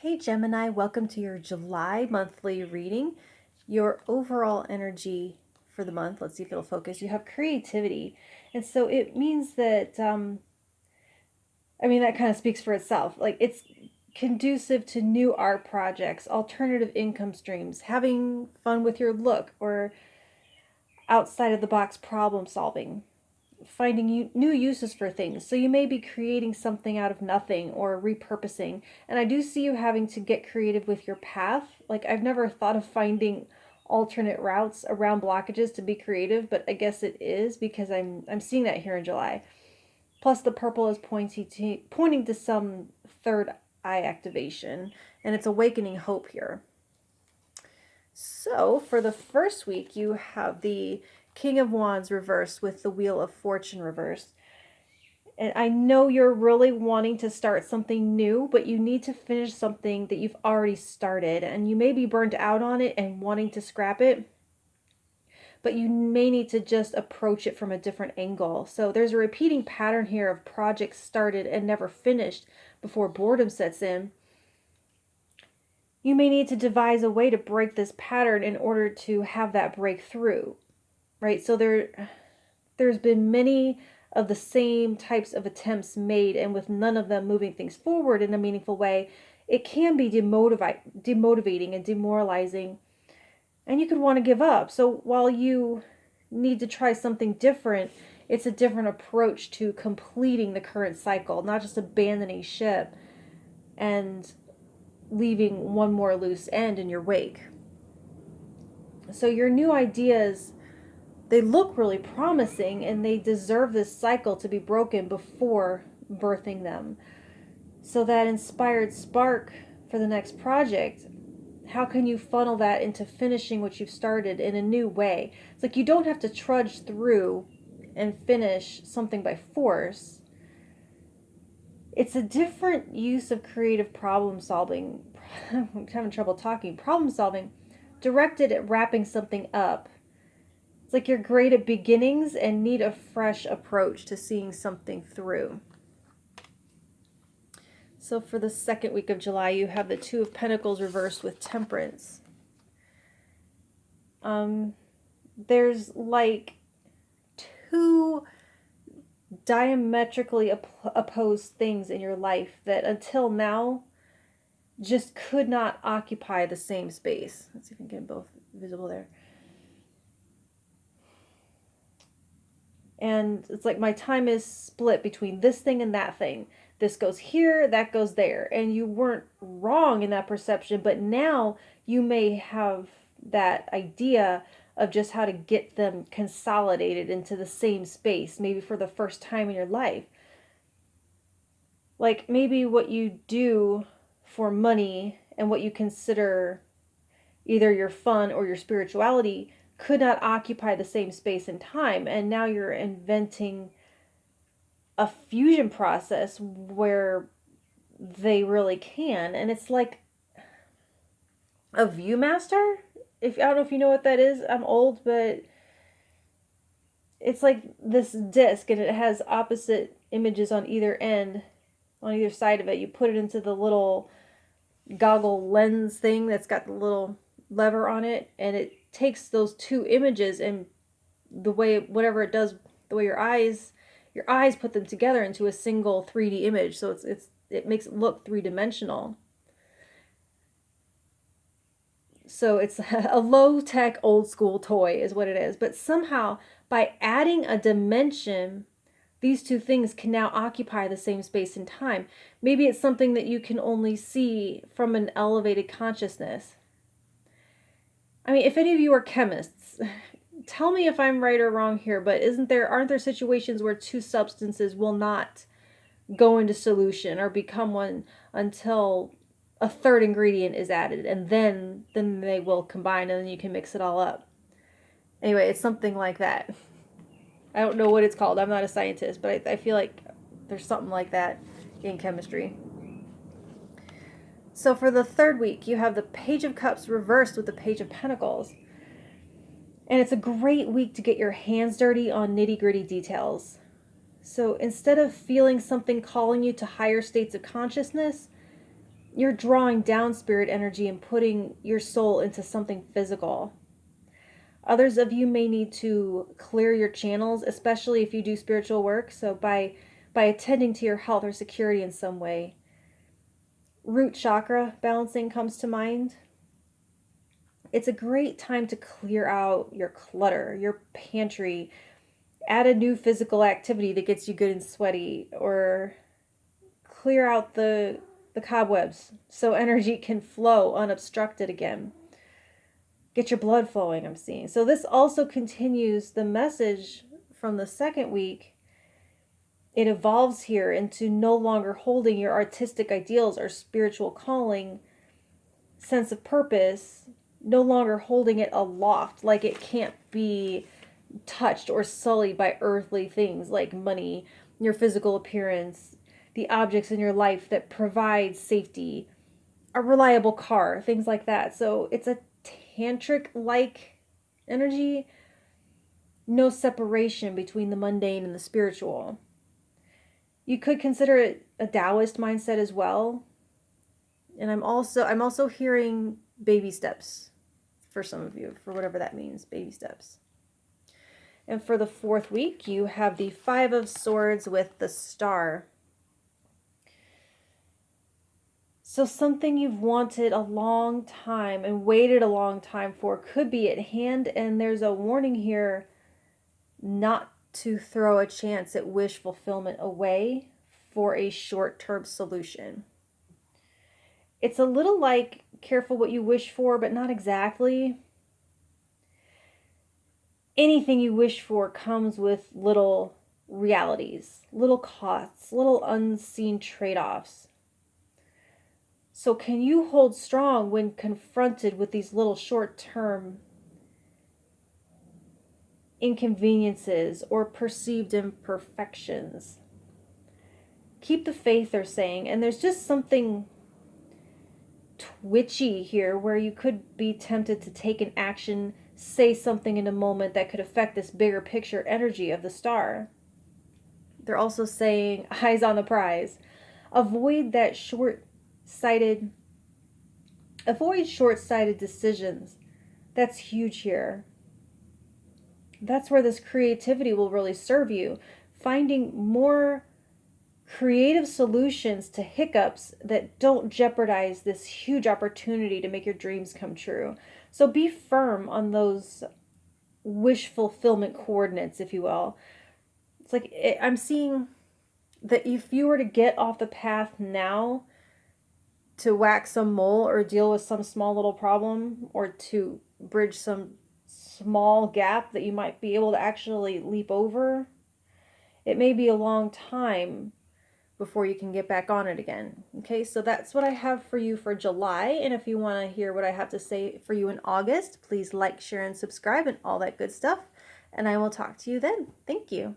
Hey Gemini, welcome to your July monthly reading. Your overall energy for the month, let's see if it'll focus. You have creativity. And so it means that, that kind of speaks for itself. Like it's conducive to new art projects, alternative income streams, having fun with your look, or outside of the box problem solving, finding new uses for things. So you may be creating something out of nothing or repurposing. And I do see you having to get creative with your path. Like I've never thought of finding alternate routes around blockages to be creative, but I guess it is because I'm seeing that here in July. Plus the purple is pointing to some third eye activation, and it's awakening hope here. So for the first week, you have the King of Wands reversed with the Wheel of Fortune reversed. And I know you're really wanting to start something new, but you need to finish something that you've already started. And you may be burnt out on it and wanting to scrap it, but you may need to just approach it from a different angle. So there's a repeating pattern here of projects started and never finished before boredom sets in. You may need to devise a way to break this pattern in order to have that breakthrough, right? So there's been many of the same types of attempts made, and with none of them moving things forward in a meaningful way, it can be demotivating and demoralizing, and you could want to give up. So while you need to try something different, it's a different approach to completing the current cycle, not just abandoning ship and leaving one more loose end in your wake. So your new ideas, they look really promising, and they deserve this cycle to be broken before birthing them. So that inspired spark for the next project, how can you funnel that into finishing what you've started in a new way? It's like you don't have to trudge through and finish something by force. It's a different use of creative problem solving. I'm having trouble talking. Problem solving directed at wrapping something up. It's like you're great at beginnings and need a fresh approach to seeing something through. So for the second week of July, you have the Two of Pentacles reversed with Temperance. There's like two diametrically opposed things in your life that until now just could not occupy the same space. Let's see if I can get both visible there. And it's like my time is split between this thing and that thing. This goes here, that goes there. And you weren't wrong in that perception, but now you may have that idea of just how to get them consolidated into the same space, maybe for the first time in your life. Like maybe what you do for money and what you consider either your fun or your spirituality could not occupy the same space and time, and now you're inventing a fusion process where they really can. And it's like a Viewmaster. I don't know if you know what that is. I'm old, but it's like this disc, and it has opposite images on either end, on either side of it. You put it into the little goggle lens thing that's got the little lever on it, and it takes those two images, and the way whatever it does, the way your eyes put them together into a single 3D image. So it makes it look three-dimensional. So it's a low-tech, old-school toy is what it is. But somehow, by adding a dimension, these two things can now occupy the same space and time. Maybe it's something that you can only see from an elevated consciousness. I mean, if any of you are chemists, tell me if I'm right or wrong here, but aren't there situations where two substances will not go into solution or become one until a third ingredient is added, and then they will combine, and then you can mix it all up? Anyway, it's something like that. I don't know what it's called. I'm not a scientist, but I feel like there's something like that in chemistry. So for the third week, you have the Page of Cups reversed with the Page of Pentacles. And it's a great week to get your hands dirty on nitty-gritty details. So instead of feeling something calling you to higher states of consciousness, you're drawing down spirit energy and putting your soul into something physical. Others of you may need to clear your channels, especially if you do spiritual work. So by attending to your health or security in some way. Root chakra balancing comes to mind. It's a great time to clear out your clutter, your pantry, add a new physical activity that gets you good and sweaty, or clear out the cobwebs so energy can flow unobstructed again. Get your blood flowing, I'm seeing. So this also continues the message from the second week. It evolves here into no longer holding your artistic ideals or spiritual calling, sense of purpose, no longer holding it aloft like it can't be touched or sullied by earthly things like money, your physical appearance, the objects in your life that provide safety, a reliable car, things like that. So it's a tantric-like energy, no separation between the mundane and the spiritual. You could consider it a Taoist mindset as well. And I'm also hearing baby steps for some of you, for whatever that means, baby steps. And for the fourth week, you have the Five of Swords with the Star. So something you've wanted a long time and waited a long time for could be at hand, and there's a warning here not to throw a chance at wish fulfillment away for a short-term solution. It's a little like careful what you wish for, but not exactly. Anything you wish for comes with little realities, little costs, little unseen trade-offs. So can you hold strong when confronted with these little short-term inconveniences or perceived imperfections? Keep the faith, they're saying, and there's just something twitchy here where you could be tempted to take an action, say something in a moment that could affect this bigger picture energy of the star. They're also saying eyes on the prize. Avoid short-sighted decisions. That's huge here. That's where this creativity will really serve you. Finding more creative solutions to hiccups that don't jeopardize this huge opportunity to make your dreams come true. So be firm on those wish fulfillment coordinates, if you will. It's like I'm seeing that if you were to get off the path now to whack some mole or deal with some small little problem or to bridge some small gap that you might be able to actually leap over, it may be a long time before you can get back on it again. Okay, so that's what I have for you for July. And if you want to hear what I have to say for you in August, please like, share, and subscribe and all that good stuff. And I will talk to you then. Thank you.